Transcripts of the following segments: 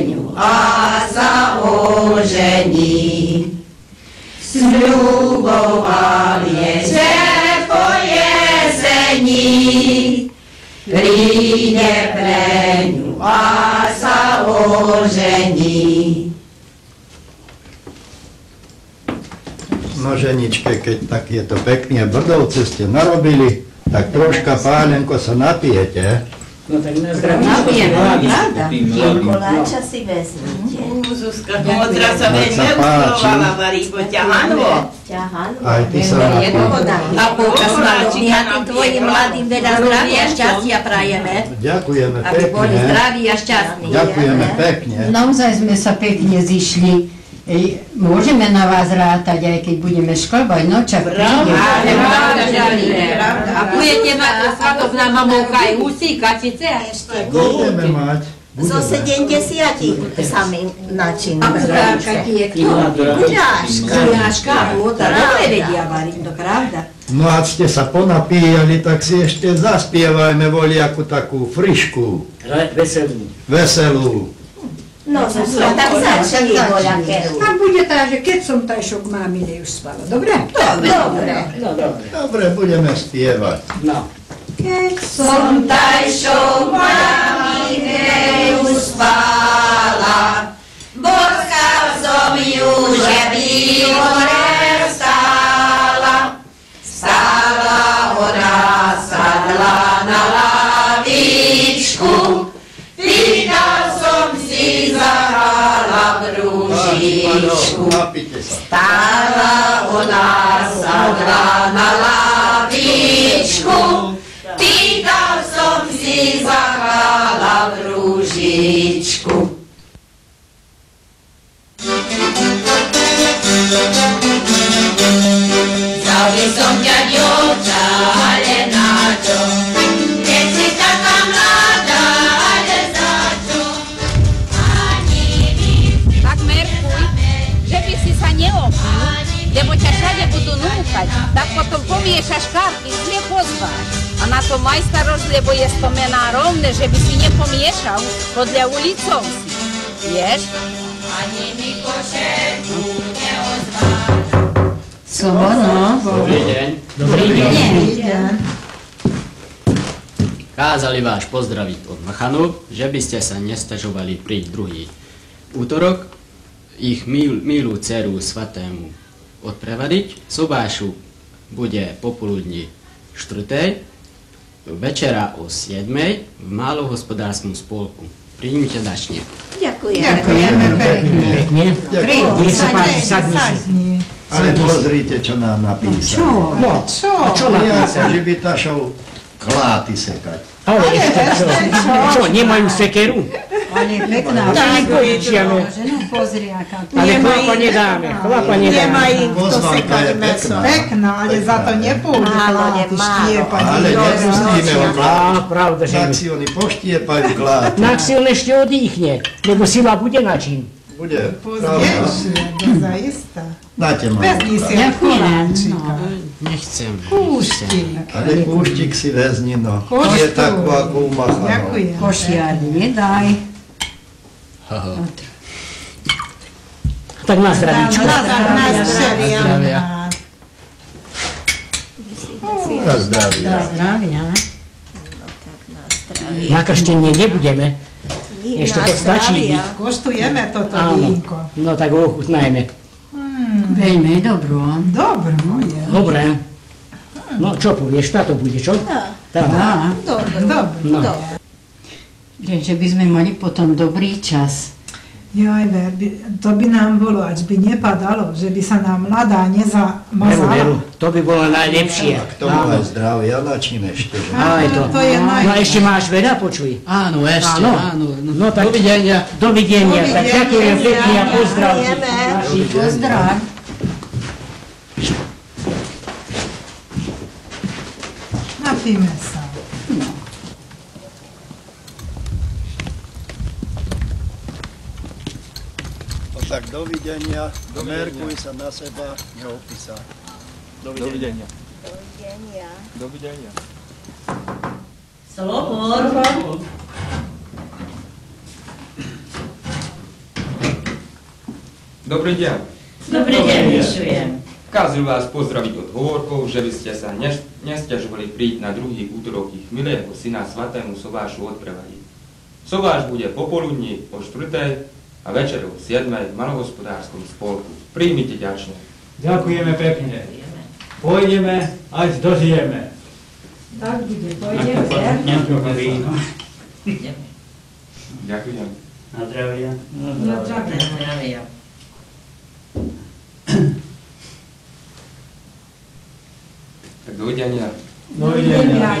ňu a sa ožení. Sľuboval je, že po jesení príde pre ňu a sa ožení. No ženičke, keď tak je to pekne, brdovce ste narobili, tak troška pálenko sa napijete. No tak na zdravie. Napijeme, pravda? Koláča si vezmite. Zuzka, modra sa veď neustrovala, varí, bo ťahanvo. Aj ty sa napijete. A pouka smalovný a tým tvojim mladým veľa zdravia a šťastia prajeme. Ďakujeme Aby boli pekne. zdraví a šťastní. Ďakujeme pekne. Naozaj sme sa pekne zišli. Môžeme na vás rátať, aj keď budeme šklbať, no čak príde. A budete mať svadobná mamovka aj husí, kačice a ešte. Budeme mať. Zo 70 sami načiníme. A budráška ti je kto? Budráška. Budráška, dobre vedia variť, to pravda. No a ste sa ponapíjali, tak si ešte zaspievajme voliaku takú frišku, Veselú. veselú. No, Zuzka, tak začni voľakeru. A bude tak, že keď som tajšok mámine už spala, dobre? Dobre. No dobre. Dobre, budeme spievať. No. Keď Som tajšou mamine uspala, boskal som ju, že by hore stála. Stála ona, sadla na lavičku, pýtal som si, zahrala v rúžičku. Napite sa. Stála ona, sadla na lavičku, pýtal som si, zahrala v rúžičku. Vzal by som ťa, dievča, ale na čo? Keď si taká mladá, ale za čo? Tak merkuj, že by si sa neopil, lebo ťa všade budú núkať, tak potom pomiešaš karty, zle pozváš. A na to maj starosť, lebo je spomená rovné, že by si nepomiešal podľa ulicov si. Vieš? Ani mi košerku neozvá. Slobono. Dobrý deň. Dobrý deň. Kázali vás pozdraviť od Machanov, že by ste sa nestažovali príť druhý útorok, ich milú dceru svatému odprevadiť. Sobášu bude popoludní 4. večera o 7. v Malohospodárskom spolku. Príjmite dačne. Ďakujeme pekne. Pekne. Nech sa páči, sadni si. Ale pozrite, čo nám napísali. No, a čo Ja napísali? že by tašou kláty sekať. Ale ešte čo? Čo, nemajú sekeru? Ale pekná. Požičiame. No pozri, aká tu. Ale chlapa nedáme, chlapa Nemá nedáme. im kto Pozvánka sekať je meso. pekná. pekná, ale za to nepôjde kláty štiepať. Ale nepustíme ho Á, kláty. pravda, že Tak nie. si oni poštiepajú kláty. Tak si on ešte odýchne, lebo sila bude na čím. Bude, pravda. Pozrieš, to zaistá. Dáte ma. Vezmi si od koláčika. Nechcem. Kúštik. Ale kúštik si vezni, no. Kúštik. Je takú, ako u Machanov. Ďakujem. Košiarni nedaj. Tak na zdravíčku. Na zdravia. Na zdravie. Zdravia. Na krštenie nebudeme. Ešte to stačí. Koštujeme toto Áno. vínko. No tak ochutnajme. Veľmi dobro. Dobro je. Dobre. No čo povieš, táto bude, čo? Tá. Dá. Dobro. No. Že by sme mali potom dobrý čas. Jaj, to by nám bolo, až by nepadalo, že by sa nám mladá Veru, nezamazala. to by bolo najlepšie. K tomu aj zdravie, a na čím ešte? Že? Aj to. To je No a ešte máš veľa, počuj. Áno, ešte, Áno. áno. No tak Dovidenia. dovidenia. Tak Dovidenia. ďakujem pekne a pozdrav. Ďakujeme. Pozdrav. Napíme sa. No tak dovidenia, merkuj sa na seba, neopísa. Dovidenia. Dovidenia. Dovidenia. Slobor. Dobrý deň. Dobrý deň, vyšujem. Kázil vás pozdraviť od hovorkov, že by ste sa nesťažovali príť na druhý útorok ich milého syna svatému Sobášu odprevadiť. Sobáš bude popoludní o 4. a večer o 7. v malohospodárskom spolku. Príjmite ďačne. Ďakujeme pekne. Pôjdeme, až dožijeme. Tak bude, pôjdeme. Ďakujem. Na zdravie. Na zdravie. Tak dovidenia. Dovidenia.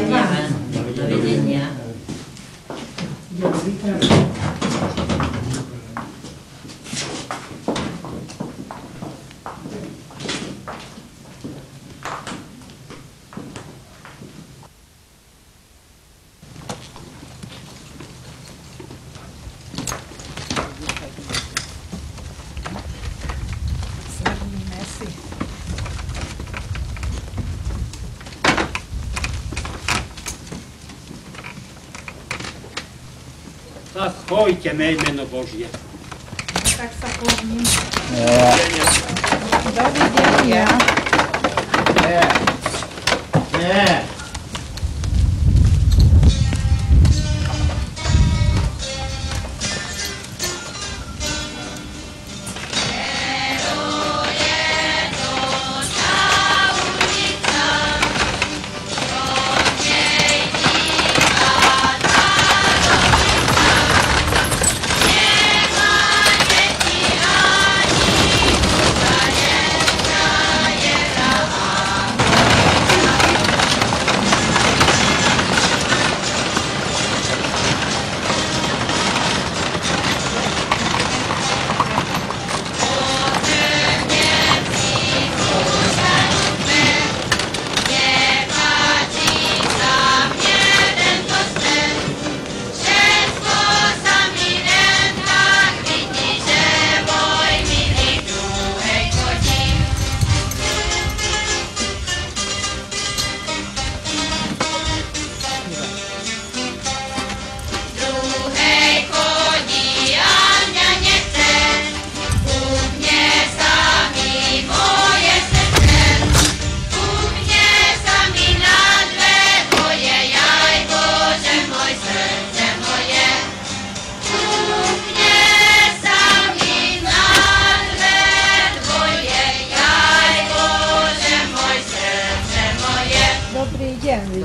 Dovidenia. Tak chojte meno Božie. Tak sa pohním. Dovidenia.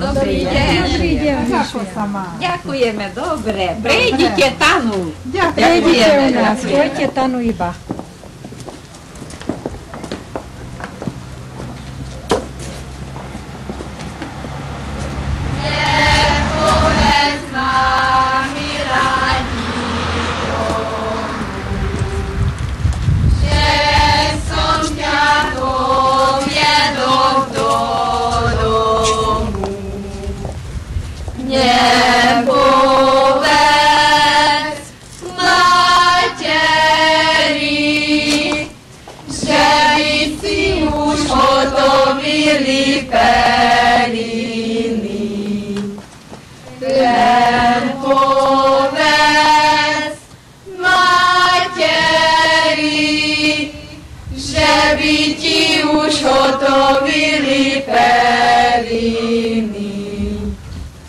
Dobrý deň. Ako sa má? Ďakujeme, dobre. Prejdite Tanu. Prejdite u nás, pojďte Tanu iba.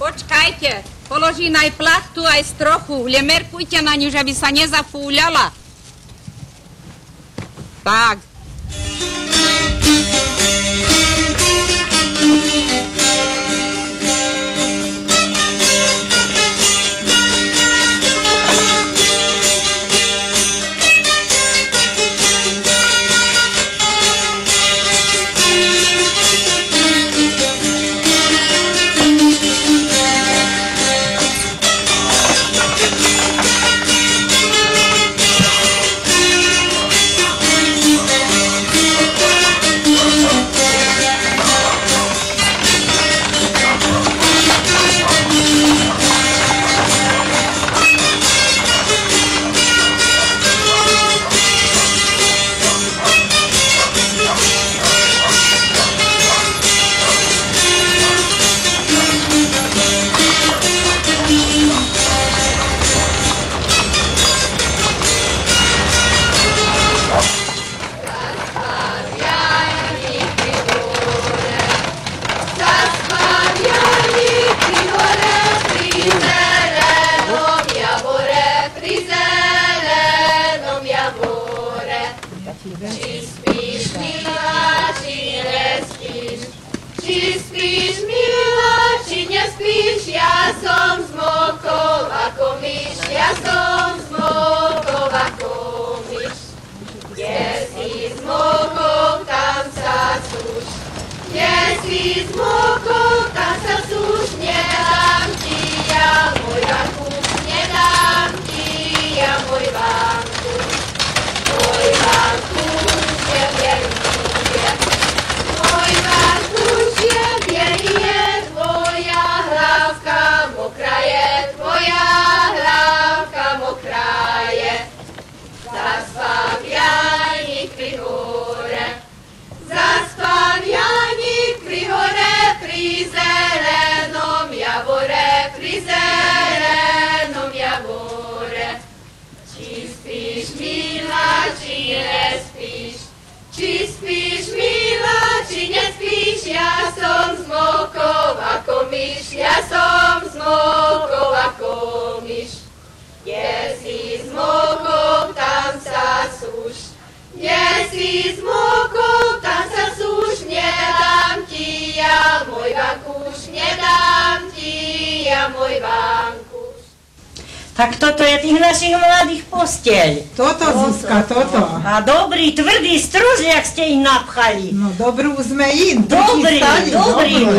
Počkajte, položím aj plachtu, aj strochu. Lemerkujte na ňu, že by sa nezafúľala. Tak. myš, ja som smokol ako myš. Kde si smokol, tam sa súš. Kde si smokol, tam sa súš. Nedám ti ja môj vankúš, nedám ti ja môj vankúš. Tak toto je tých našich mladých posteľ. Toto, Zuzka, toto. A dobrý, tvrdý struzliak ste im napchali. No dobrú sme im. Dobrý.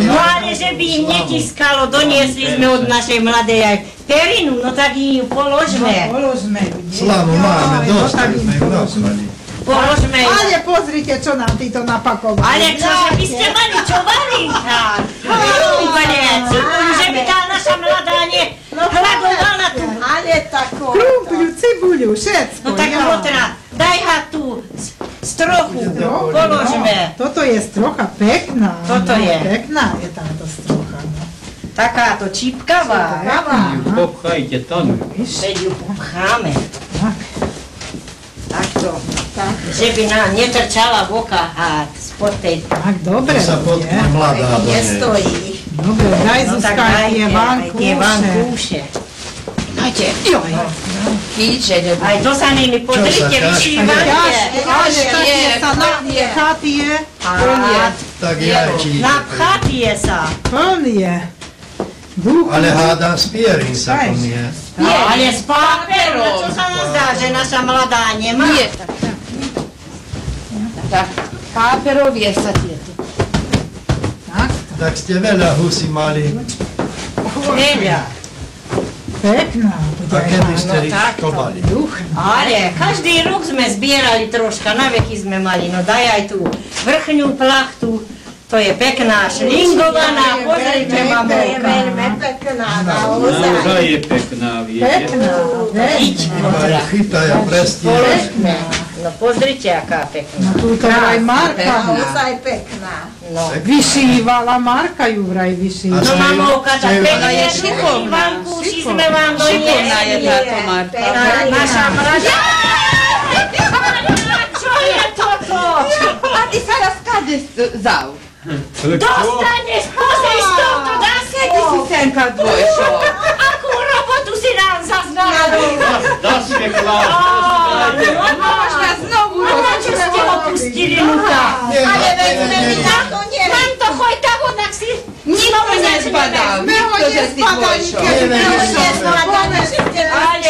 No ale že by im netiskalo, doniesli sme od našej mladej aj perinu, no tak ju položme. No položme ju. Slavu máme, dostali sme ju napchali. Položme ju. Ale pozrite, čo nám títo napakovali. Ale čože by ste mali čo varinkať? Že by tá naša mladá hľadovala tu. Ale tako. Krumpiu, cibuľu, všetko. No tak Hotra, daj ha tu strochu, položme. Toto je strocha pekná. Toto je. Pekná je táto strocha. Takáto čípkavá. Popchajte tam. Veď ju popcháme. Takto. Že by nám netrčala voka a spod tej... Tak, dobre. To sa potkne mladá do nej. Nestojí. Dobre, daj Zuzka tie vankúše. Dajte. Vidíte, že... Aj to sa nimi podrite, vyšívate. Ale také sa napchatie. Tak jajčíte. Napchatie sa. Plnie. Ale hádam z pierin sa plnie. Ale z paperu. Čo sa nám zdá, že naša mladá nemá? Nie, tak. Páperovie sa tieto. Tak ste veľa husí mali. Veľa. Pekná. A kedy ste ich chovali? Ale každý rok sme zbierali troška, na veky sme mali. No daj aj tú vrchňú plachtu. To je pekná, šlingovaná, pozrite, mamolka. Je veľmi pekná, Naozaj je pekná, viete? Aj chytaj a prestier. No pozrite, aká pekná. No túto aj Marka. naozaj pekná. No. Vyšívala, Marka ju vraj vyšívala. No mamolka, tak pekná je šikovná. Vankúši sme vám doniesli. Šikovná je táto Marka. Naša mladá. Čo je toto? A ty sa raz kade zau? Dostaneš, pozri z tohto dasku! Kedy si semka dvojšo? Akú robotu si nám zaznarobil? Daske klás. Možno znovu čo ste opustili, Luka? Ale veď sme mi na to Mám to choj tak, onak si... Nikto nezbadal, nikto, že si dvojšo.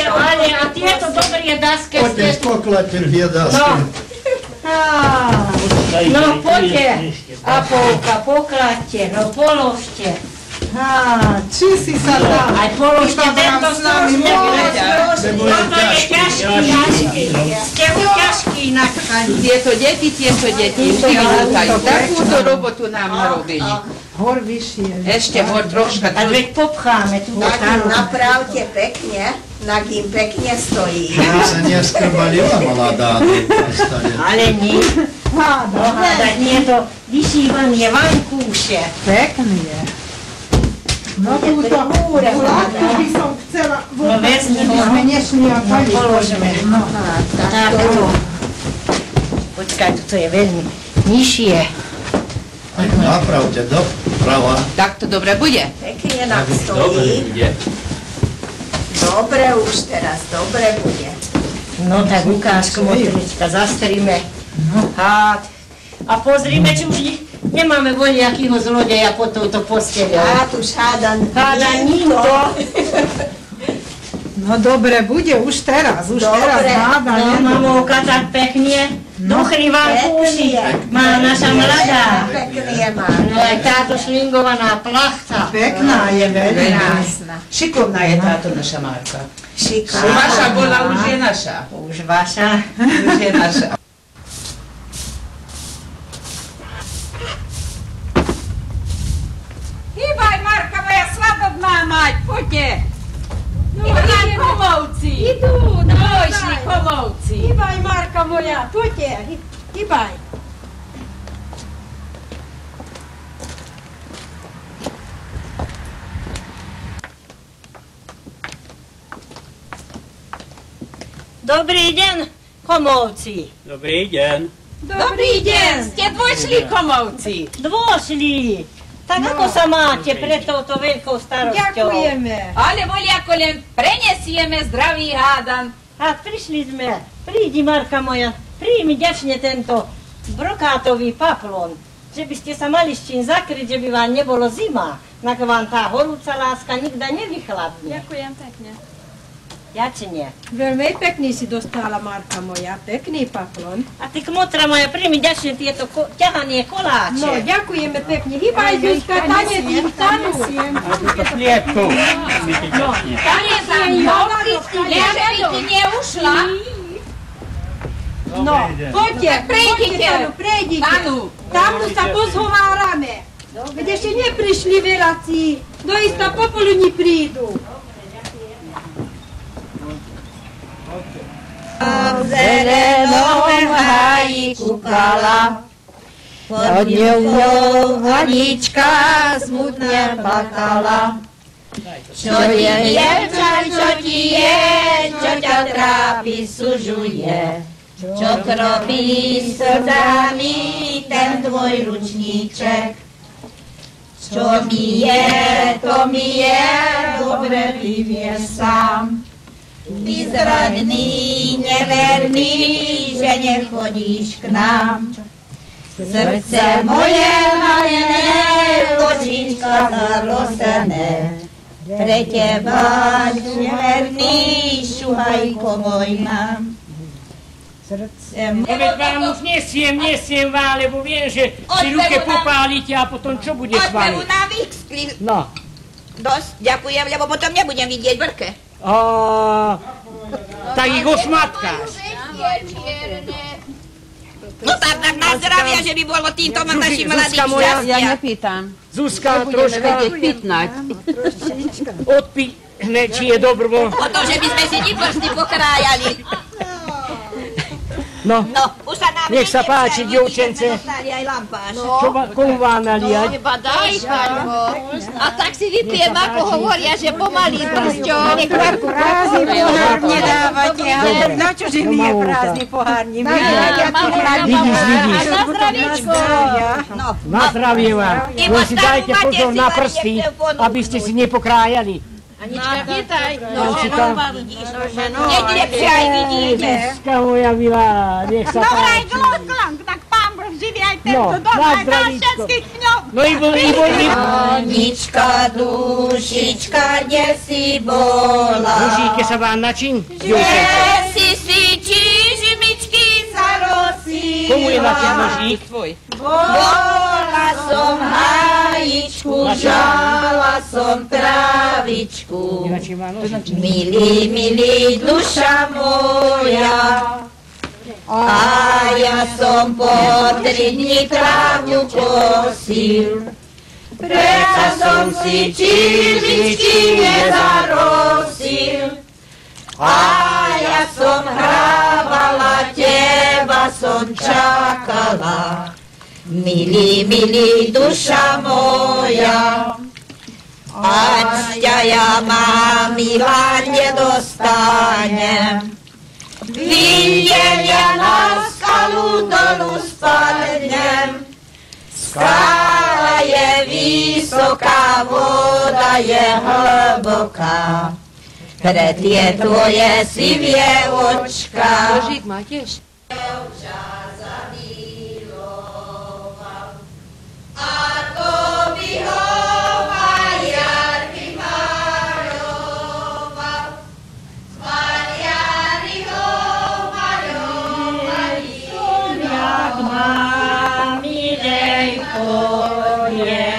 Ale, a tieto dobré daske Poďte ste... spoklate tie dasky. No poďte, Apolka, pokladte, no položte. Či si sa dá? Aj položte tento strojček. Toto je ťažký, ste už ťažký napchali. Tieto deti vždy vynúkajú. Takúto robotu nám narobili. Hor vyššie. Ešte hor troška. A veď popcháme tu. Napravte pekne, na kým pekne stojí. Keby sa neskrbalila mladá. Ale nie. Tak nie to vyšívanie vankúše. Pekný je. No túto hladku by som chcela No vezmi ho. sme nešli a pali. Položme. Takto. Počkaj, toto je veľmi nižšie. Napravte doprava. Tak to dobre bude. Pekne nám stojí. Dobre už teraz, dobre bude. No tak ukážku, motorička, zastrime. A pozrime, či už nemáme voľakýho zlodeja pod touto posteľou. A tu šáda nikto. No dobre, bude už teraz, náda. No mamovka tak pekne. Duchry vankúši má naša mladá. Pekne má. No aj táto šlingovaná plachta. Pekná je veľmi. Krásna. Šikovná je táto naša Marka. Šikovná. Vaša bola, už je naša. Už vaša. Už je naša. Hýbaj, Marka, moja svadobná mať, poďte. No, idú komovci. Idú, dvojšli komovci. Hýbaj, Marka moja, poďte, hýbaj. Dobrý deň, komovci. Dobrý deň. Dobrý deň, ste dvojšli komovci. Dvošli. Tak ako sa máte pred touto veľkou starosťou? Ďakujeme. Ale voľako len prenesieme zdravý hádan. A prišli sme. Prídi, Marka moja, príjmi ďačne tento brokátový paplon, že by ste sa mali s čím zakryť, že by vám nebolo zima, nak vám tá horúca láska nikda nevychladne. Ďakujem pekne. Ďačne. Veľmi pekný si dostala, Marka moja, pekný paplon. A ty, kmotra moja, príjmi ďačne tieto ťahanie koláče. No, ďakujeme pekne. Hýbaj, Zuzka, tanec im stanu. A túto klietku. No, tanec im ja že by ti neušla. No, poďte, Prejdite. prejdite. Tanu. Tamnu sa pozhovárame. Veď ešte neprišli veľací. Doista popoludní prídu. V zelenom háji kúkala, pod ňou Hanička smutne plakala. Čo je, dievča, čo ti je, čo ťa trápi, sužuje, čo kropí slzami ten tvoj ručníček. Čo mi je, to mi je, dobre ty vieš sám. Ty zradný, neverný, že nechodíš k nám. Srdce moje malené, očička zarosené, pre teba neverný, šuhajko môj mám. Veď vám už nesiem vám, lebo viem, že si ruke popálite a potom čo bude s vami? Odpevu nám vyskli. No. Dosť, ďakujem, lebo potom nebudem vidieť vrke. Tak ich ošmatkáš. No tak na zdravie, že by bolo týmto našim mladým šťastia. Ja nepýtam. Zuzka, troška pitnať. odpíhne, či je dobro. O to, že by sme si prsty pokrájali. No, už sa nám nech sa páči, dievčence. Komu vám naliať? Daj, Kaňo. A tak si vypijem, ako hovoria, že pomalý prsťom. Prázdny pohár nedávate, ale na čože mi je prázdny pohár? Vidíš. Na zdravíčko. Na zdravie vám. Len si dajte pozor na prsty, aby ste si nepokrájali. Anička, chytaj. Anička. Nedlepšie aj vidíte. Anička moja milá, nech sa páči. Tak pán Boh živí aj No, na zdravíčko. No i Anička, dušička, kde si bola? Dušíke sa vám način? Kde si čižmičky zarosí? Komu je način nožík? Bola som hájičku, žala som trávičku. Milý, duša moja. A ja som po 3 dni trávu kosil. Prečo som si čižmičky nezarosil? A ja som hrávala, teba som čakala. Milý, duša moja, ať ťa ja mám, milá, nedostanem. Videnia na skalu dolu spadnem. Skala je vysoká, voda je hlboká. Pre tie tvoje sivie očka. Nožík máte? Ako by ho Mariar vymaľoval, Mariari ho maľovali, jak mamidej polieval.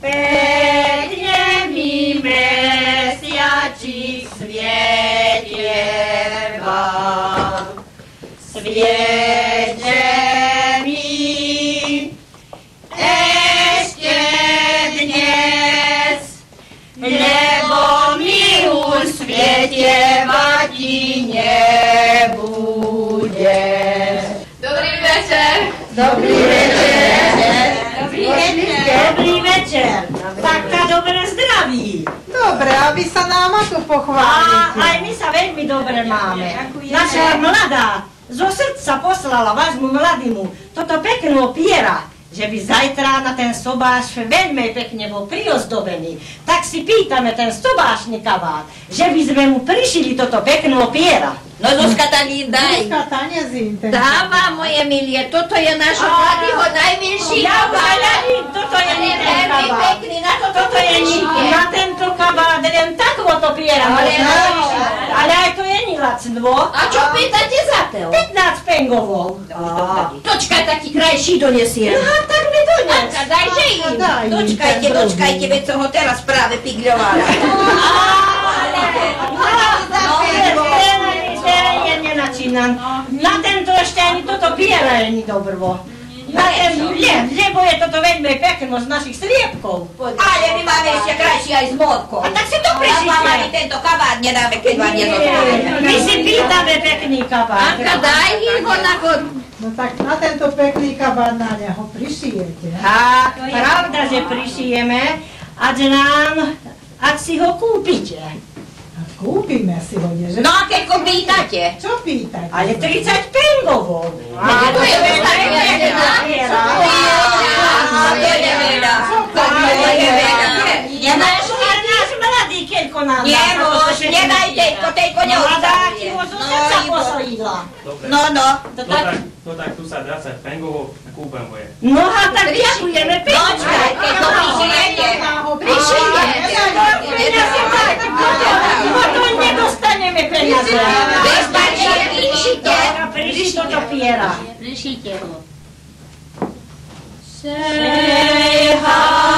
Pekne mi mesiačik svietieval, sviete ešte dnes, lebo mi už svietievať nebude. Dobrý večer. Dobrý večer. Dobrý večer. Tak tá dobre zdraví. Dobre, aby sa nám tu pochválite. Aj my sa veľmi dobre máme. Naša mladá zo srdca poslala vášmu mladému toto peknú piera. že by zajtra na ten sobáš veľmi pekne bol priozdobený. Tak si pýtame ten sobášny kabát, že by sme mu prišili toto pekné opiera. No Zuzka, Tani, daj. Zuzka, Tania zim. Dáva, moje milie, toto je nášho Vladyho najmenší kabát. Toto je nie ten veľmi kabát. pekný, na toto Toto je prišite. na tento kabát len takovo opiera. Ale aj to je ni lacno. A čo pýtate za to? 15 pengovou. Točkaj, taký krajší donesiem. No, tak mi dones. Anka, dajže im. Daj im Dočkajte, ten dočkajte, veď som ho teraz práve pigľovala. Na tento ešte ani toto piera je ni dobrvo. Na ten lebo je toto veľmi pekno z našich sliepkov. Ale my máme ešte krajší aj s modkou. A tak si to prišite. Vám ani tento kabát nedáme, keď vám nezodpovieme. My si pýtame pekný kabát. Anka, daj im ho na chod. No tak na tento pekný kabát na neho prišijete. Tak, pravda, že prišijeme, ať si ho kúpite. Kúpime si ho, nie? No a keď pýtate? Čo pýtate? Ale 30 pengovou. A to je veľa. To je veľa. Nemáš mladý keľko nám. Nemôž, nedaj tejko, tejko neodstavuje. No. No tak tu sa 20 pengovou kúpem moje. No a tak ďakujeme pekne. Počkaj, keď to prišijete. Potom nedostaneme peniaze. Bez páči, prišite. Priši toto piera. Prišite ho. Say hi.